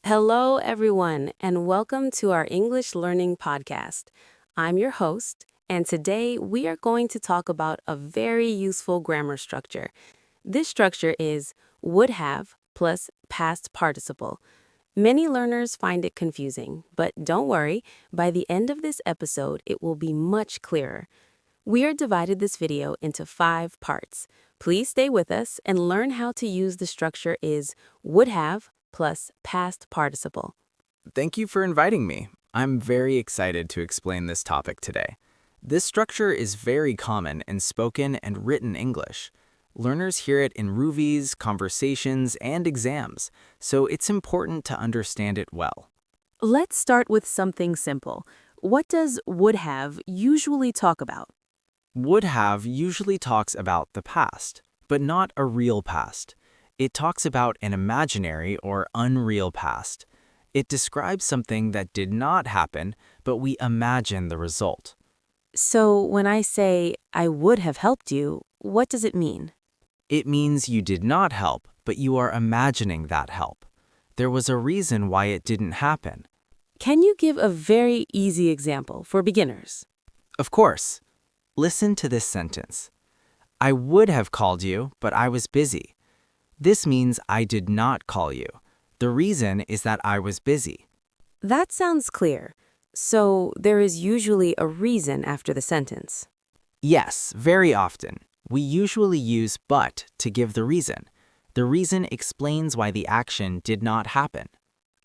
Hello, everyone, and welcome to our English Learning Podcast. I'm your host, and today we are going to talk about a very useful grammar structure. This structure is would have plus past participle. Many learners find it confusing, but don't worry, by the end of this episode, it will be much clearer. We are divided this video into 5 parts. Please stay with us and learn how to use the structure is would have plus past participle. Thank you for inviting me. I'm very excited to explain this topic today. This structure is very common in spoken and written English. Learners hear it in movies, conversations, and exams, so it's important to understand it well. Let's start with something simple. What does would have usually talk about? Would have usually talks about the past, but not a real past. It talks about an imaginary or unreal past. It describes something that did not happen, but we imagine the result. So when I say I would have helped you, what does it mean? It means you did not help, but you are imagining that help. There was a reason why it didn't happen. Can you give a very easy example for beginners? Of course. Listen to this sentence. I would have called you, but I was busy. This means I did not call you. The reason is that I was busy. That sounds clear. So there is usually a reason after the sentence. Yes, very often. We usually use but to give the reason. The reason explains why the action did not happen.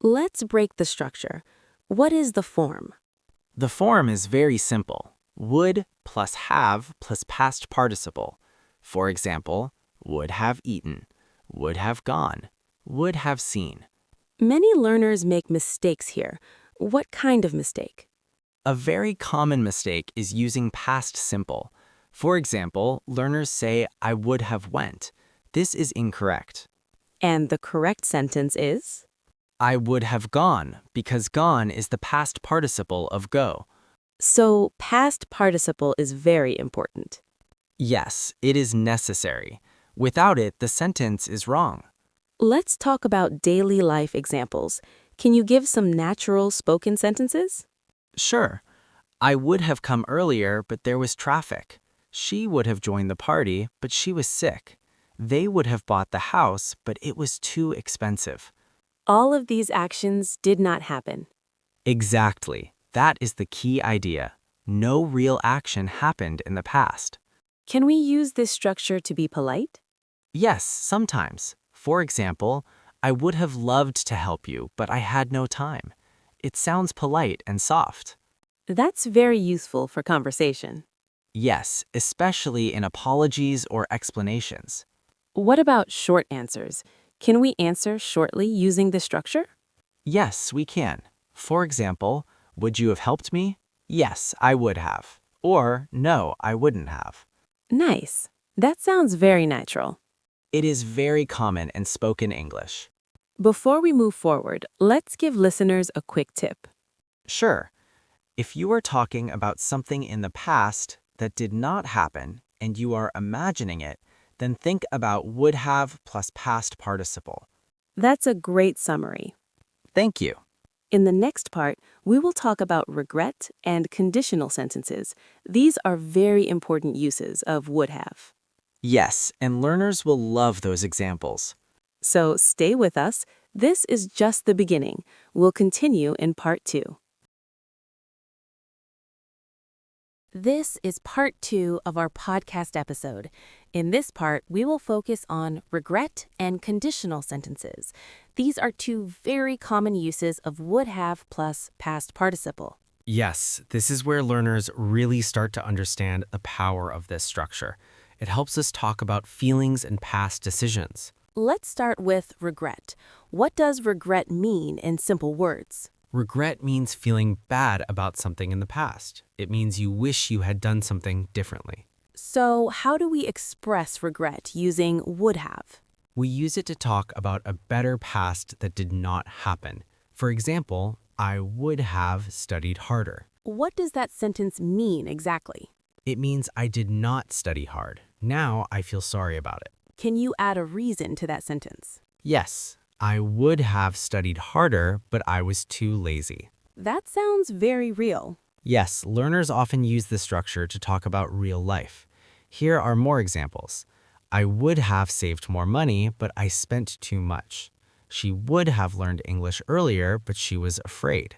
Let's break the structure. What is the form? The form is very simple. Would plus have plus past participle. For example, would have eaten, would have gone, would have seen. Many learners make mistakes here. What kind of mistake? A very common mistake is using past simple. For example, learners say, I would have went. This is incorrect. And the correct sentence is? I would have gone, because gone is the past participle of go. So past participle is very important. Yes, it is necessary. Without it, the sentence is wrong. Let's talk about daily life examples. Can you give some natural spoken sentences? Sure. I would have come earlier, but there was traffic. She would have joined the party, but she was sick. They would have bought the house, but it was too expensive. All of these actions did not happen. Exactly. That is the key idea. No real action happened in the past. Can we use this structure to be polite? Yes, sometimes. For example, I would have loved to help you, but I had no time. It sounds polite and soft. That's very useful for conversation. Yes, especially in apologies or explanations. What about short answers? Can we answer shortly using this structure? Yes, we can. For example, would you have helped me? Yes, I would have. Or, no, I wouldn't have. Nice. That sounds very natural. It is very common in spoken English. Before we move forward, let's give listeners a quick tip. Sure. If you are talking about something in the past that did not happen and you are imagining it, then think about would have plus past participle. That's a great summary. Thank you. In the next part, we will talk about regret and conditional sentences. These are very important uses of would have. Yes, and learners will love those examples. So stay with us. This is just the beginning. We'll continue in part 2. This is part 2 of our podcast episode. In this part, we will focus on regret and conditional sentences. These are 2 very common uses of would have plus past participle. Yes, this is where learners really start to understand the power of this structure. It helps us talk about feelings and past decisions. Let's start with regret. What does regret mean in simple words? Regret means feeling bad about something in the past. It means you wish you had done something differently. So how do we express regret using would have? We use it to talk about a better past that did not happen. For example, I would have studied harder. What does that sentence mean exactly? It means I did not study hard. Now I feel sorry about it. Can you add a reason to that sentence? Yes, I would have studied harder, but I was too lazy. That sounds very real. Yes, learners often use this structure to talk about real life. Here are more examples. I would have saved more money, but I spent too much. She would have learned English earlier, but she was afraid.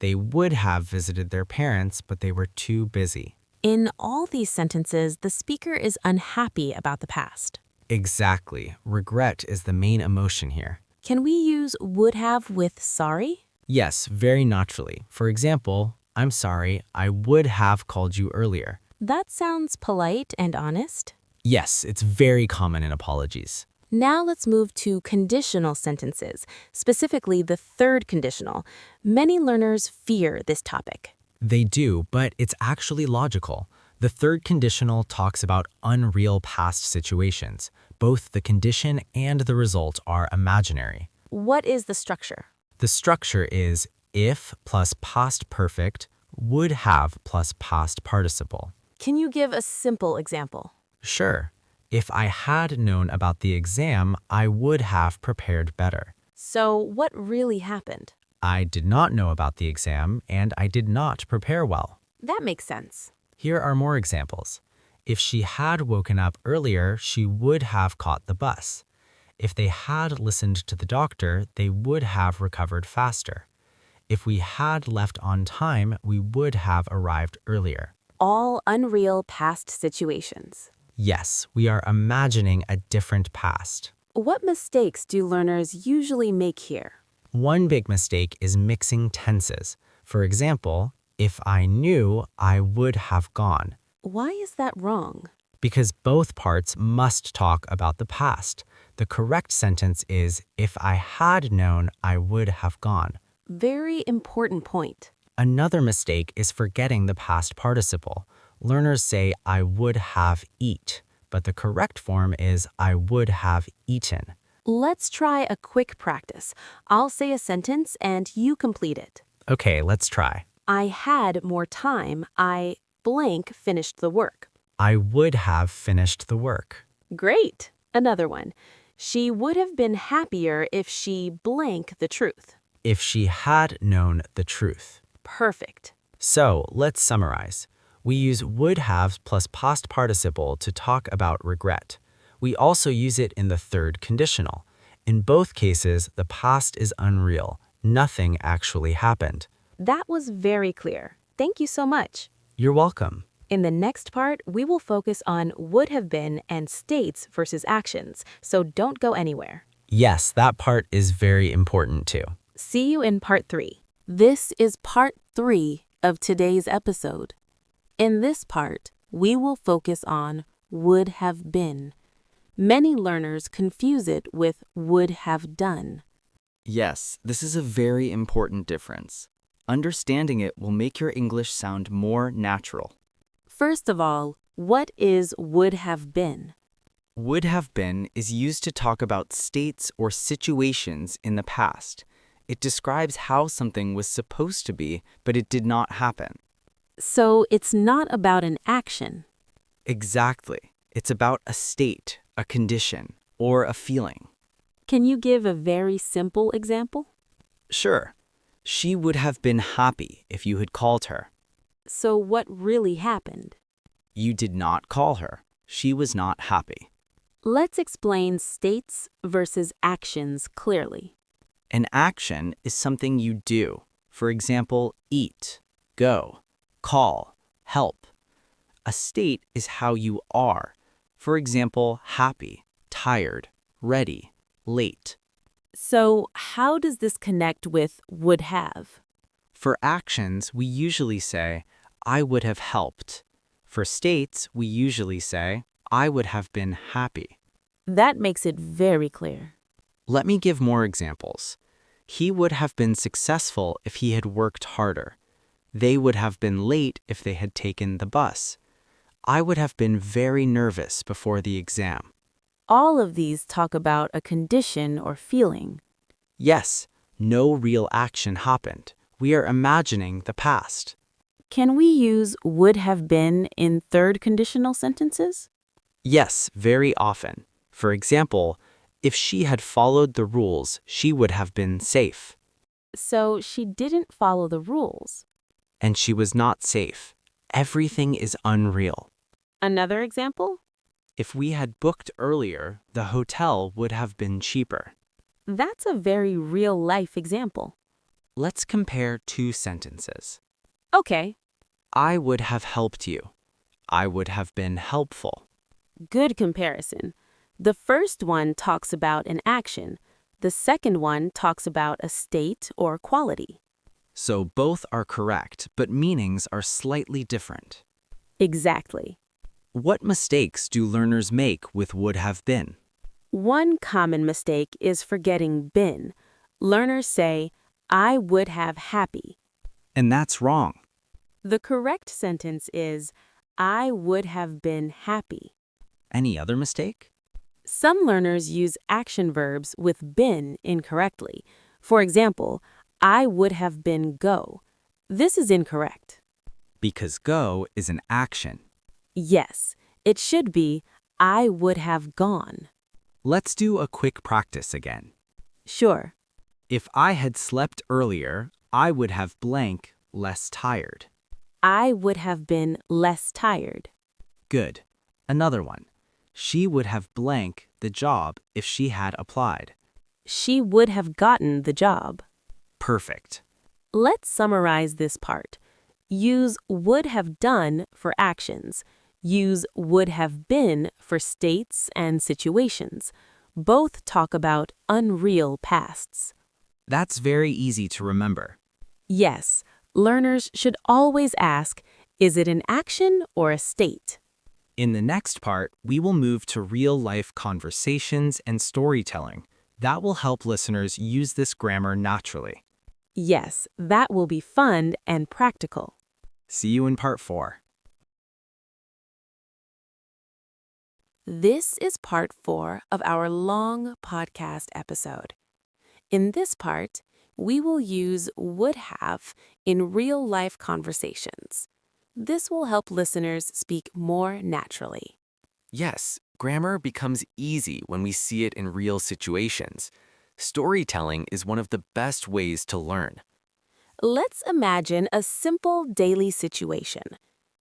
They would have visited their parents, but they were too busy. In all these sentences, the speaker is unhappy about the past. Exactly. Regret is the main emotion here. Can we use would have with sorry? Yes, very naturally. For example, I'm sorry, I would have called you earlier. That sounds polite and honest. Yes, it's very common in apologies. Now let's move to conditional sentences, specifically the third conditional. Many learners fear this topic. They do, but it's actually logical. The third conditional talks about unreal past situations. Both the condition and the result are imaginary. What is the structure? The structure is if plus past perfect, would have plus past participle. Can you give a simple example? Sure. If I had known about the exam, I would have prepared better. So what really happened? I did not know about the exam, and I did not prepare well. That makes sense. Here are more examples. If she had woken up earlier, she would have caught the bus. If they had listened to the doctor, they would have recovered faster. If we had left on time, we would have arrived earlier. All unreal past situations. Yes, we are imagining a different past. What mistakes do learners usually make here? One big mistake is mixing tenses. For example, if I knew, I would have gone. Why is that wrong? Because both parts must talk about the past. The correct sentence is, if I had known, I would have gone. Very important point. Another mistake is forgetting the past participle. Learners say, I would have eat, but the correct form is, I would have eaten. Let's try a quick practice. I'll say a sentence and you complete it. Okay, let's try. I had more time. I blank finished the work. I would have finished the work. Great. Another one. She would have been happier if she blank the truth. If she had known the truth. Perfect. So, let's summarize. We use would have plus past participle to talk about regret. We also use it in the third conditional. In both cases, the past is unreal. Nothing actually happened. That was very clear. Thank you so much. You're welcome. In the next part, we will focus on would have been and states versus actions, so don't go anywhere. Yes, that part is very important too. See you in part 3. This is part 3 of today's episode. In this part, we will focus on would have been. Many learners confuse it with would have done. Yes, this is a very important difference. Understanding it will make your English sound more natural. First of all, what is would have been? Would have been is used to talk about states or situations in the past. It describes how something was supposed to be, but it did not happen. So it's not about an action. Exactly. It's about a state, a condition, or a feeling. Can you give a very simple example? Sure. She would have been happy if you had called her. So what really happened? You did not call her. She was not happy. Let's explain states versus actions clearly. An action is something you do. For example, eat, go, call, help. A state is how you are. For example, happy, tired, ready, late. So how does this connect with would have? For actions, we usually say, I would have helped. For states, we usually say, I would have been happy. That makes it very clear. Let me give more examples. He would have been successful if he had worked harder. They would have been late if they had taken the bus. I would have been very nervous before the exam. All of these talk about a condition or feeling. Yes, no real action happened. We are imagining the past. Can we use would have been in third conditional sentences? Yes, very often. For example, If she had followed the rules, she would have been safe. So she didn't follow the rules. And she was not safe. Everything is unreal. Another example? If we had booked earlier, the hotel would have been cheaper. That's a very real-life example. Let's compare two sentences. Okay, I would have helped you. I would have been helpful. good comparison. The first one talks about an action. The second one talks about a state or quality. So both are correct, but meanings are slightly different. Exactly. What mistakes do learners make with would have been? One common mistake is forgetting been. Learners say, I would have happy. And that's wrong. The correct sentence is, I would have been happy. Any other mistake? Some learners use action verbs with been incorrectly. For example, I would have been go. This is incorrect. Because go is an action. Yes, it should be, I would have gone. Let's do a quick practice again. Sure. If I had slept earlier, I would have blank less tired. I would have been less tired. Good. Another one. She would have blank the job if she had applied. She would have gotten the job. Perfect. Let's summarize this part. Use would have done for actions. Use would have been for states and situations. Both talk about unreal pasts. That's very easy to remember. Yes, learners should always ask, is it an action or a state? In the next part, we will move to real-life conversations and storytelling. That will help listeners use this grammar naturally. Yes, that will be fun and practical. See you in part 4. This is part 4 of our long podcast episode. In this part, we will use would have in real-life conversations. This will help listeners speak more naturally. Yes, grammar becomes easy when we see it in real situations. Storytelling is one of the best ways to learn. Let's imagine a simple daily situation.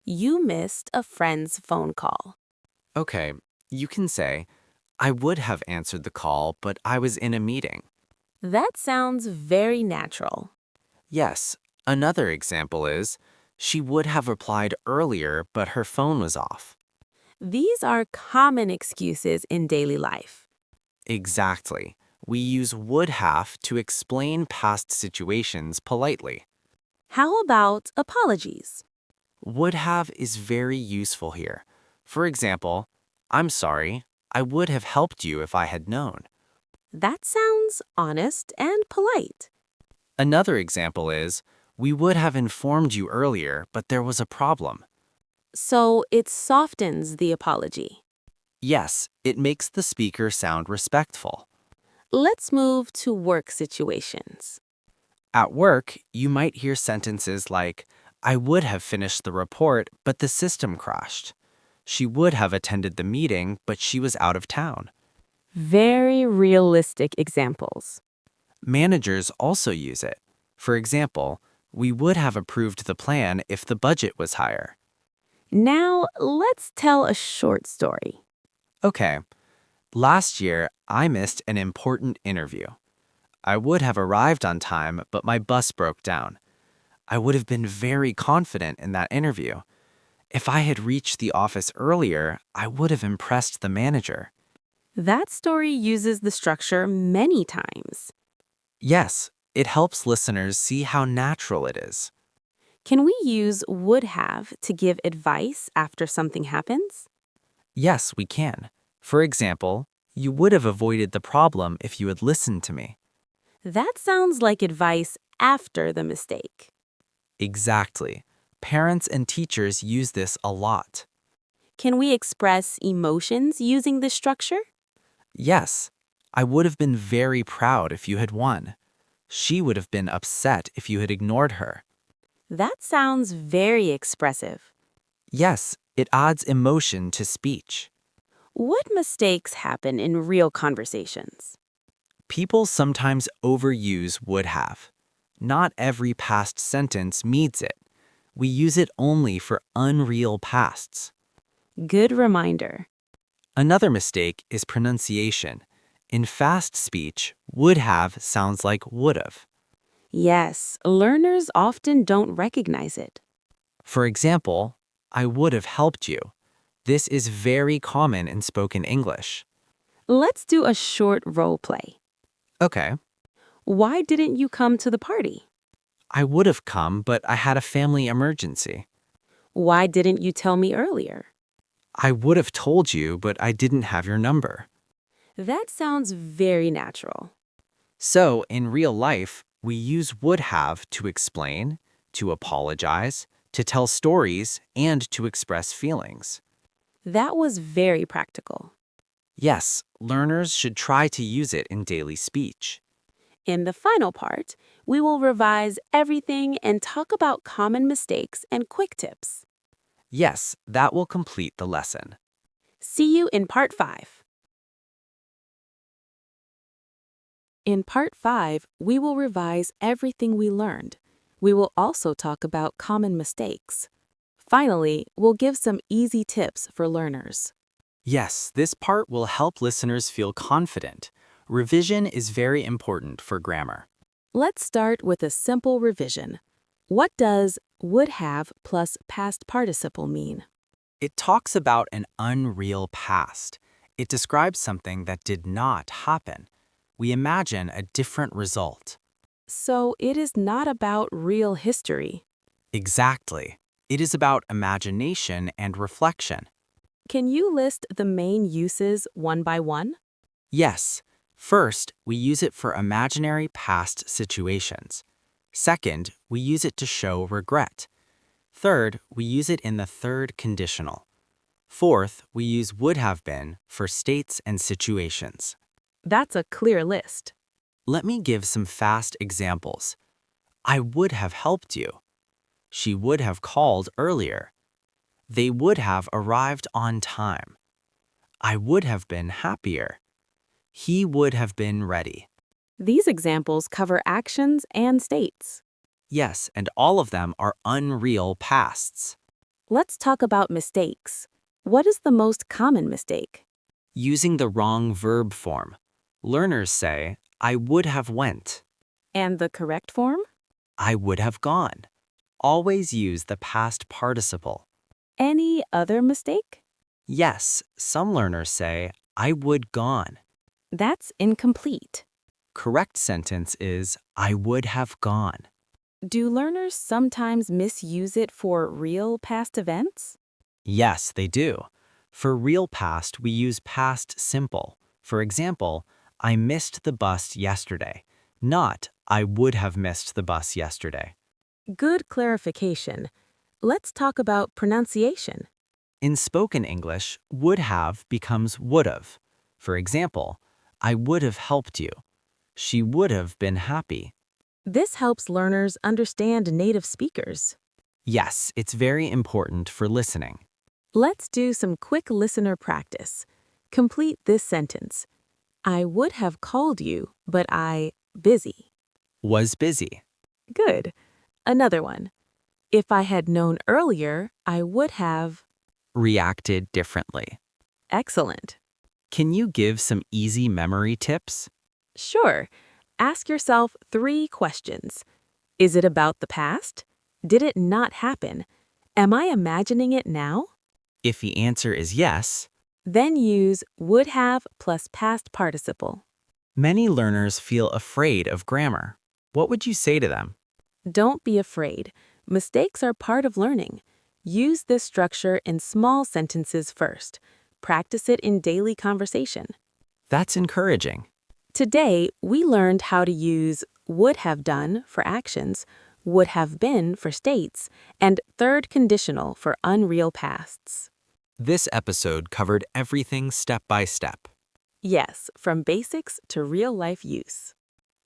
You missed a friend's phone call. Okay, you can say, I would have answered the call, but I was in a meeting. That sounds very natural. Yes, another example is, she would have replied earlier, but her phone was off. These are common excuses in daily life. Exactly. We use would have to explain past situations politely. How about apologies? Would have is very useful here. For example, I'm sorry, I would have helped you if I had known. That sounds honest and polite. Another example is, we would have informed you earlier, but there was a problem. So it softens the apology. Yes, it makes the speaker sound respectful. Let's move to work situations. At work, you might hear sentences like, I would have finished the report, but the system crashed. She would have attended the meeting, but she was out of town. Very realistic examples. Managers also use it. For example, we would have approved the plan if the budget was higher. Now, let's tell a short story. Okay, last year, I missed an important interview. I would have arrived on time, but my bus broke down. I would have been very confident in that interview. If I had reached the office earlier, I would have impressed the manager. That story uses the structure many times. Yes, it helps listeners see how natural it is. Can we use would have to give advice after something happens? Yes, we can. For example, you would have avoided the problem if you had listened to me. That sounds like advice after the mistake. Exactly. Parents and teachers use this a lot. Can we express emotions using this structure? Yes, I would have been very proud if you had won. She would have been upset if you had ignored her. That sounds very expressive. Yes, it adds emotion to speech. What mistakes happen in real conversations? People sometimes overuse would have. Not every past sentence means it. We use it only for unreal pasts. Good reminder. Another mistake is pronunciation. In fast speech, would have sounds like would've. Yes, learners often don't recognize it. For example, I would have helped you. This is very common in spoken English. Let's do a short role play. Okay, Why didn't you come to the party? I would have come, but I had a family emergency. Why didn't you tell me earlier? I would have told you, but I didn't have your number. That sounds very natural. So, in real life, we use would have to explain, to apologize, to tell stories, and to express feelings. That was very practical. Yes, learners should try to use it in daily speech. In the final part, we will revise everything and talk about common mistakes and quick tips. Yes, that will complete the lesson. See you in part 5. In part 5, we will revise everything we learned. We will also talk about common mistakes. Finally, we'll give some easy tips for learners. Yes, this part will help listeners feel confident. Revision is very important for grammar. Let's start with a simple revision. What does would have plus past participle mean? It talks about an unreal past. It describes something that did not happen. We imagine a different result. So it is not about real history. Exactly. It is about imagination and reflection. Can you list the main uses one by one? Yes. First, we use it for imaginary past situations. Second, we use it to show regret. Third, we use it in the third conditional. Fourth, we use would have been for states and situations. That's a clear list. Let me give some fast examples. I would have helped you. She would have called earlier. They would have arrived on time. I would have been happier. He would have been ready. These examples cover actions and states. Yes, and all of them are unreal pasts. Let's talk about mistakes. What is the most common mistake? Using the wrong verb form. Learners say, I would have went. And the correct form? I would have gone. Always use the past participle. Any other mistake? Yes, some learners say, I would gone. That's incomplete. Correct sentence is, I would have gone. Do learners sometimes misuse it for real past events? Yes, they do. For real past, we use past simple. For example, I missed the bus yesterday, not I would have missed the bus yesterday. Good clarification. Let's talk about pronunciation. In spoken English, would have becomes would have. For example, I would have helped you. She would have been happy. This helps learners understand native speakers. Yes, it's very important for listening. Let's do some quick listener practice. Complete this sentence. I would have called you, but busy. Was busy. Good. Another one. If I had known earlier, I would have. Reacted differently. Excellent. Can you give some easy memory tips? Sure. Ask yourself 3 questions. Is it about the past? Did it not happen? Am I imagining it now? If the answer is yes, Then use would have plus past participle. many learners feel afraid of grammar. What would you say to them? Don't be afraid. Mistakes are part of learning. Use this structure in small sentences first. Practice it in daily conversation. That's encouraging. Today, we learned how to use would have done for actions, would have been for states, and third conditional for unreal pasts. This episode covered everything step by step. Yes, from basics to real-life use.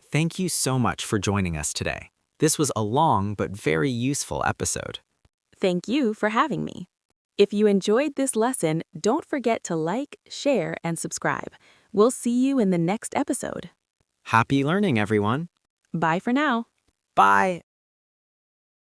Thank you so much for joining us today. This was a long but very useful episode. Thank you for having me. If you enjoyed this lesson, don't forget to like, share, and subscribe. We'll see you in the next episode. Happy learning, everyone. Bye for now. Bye.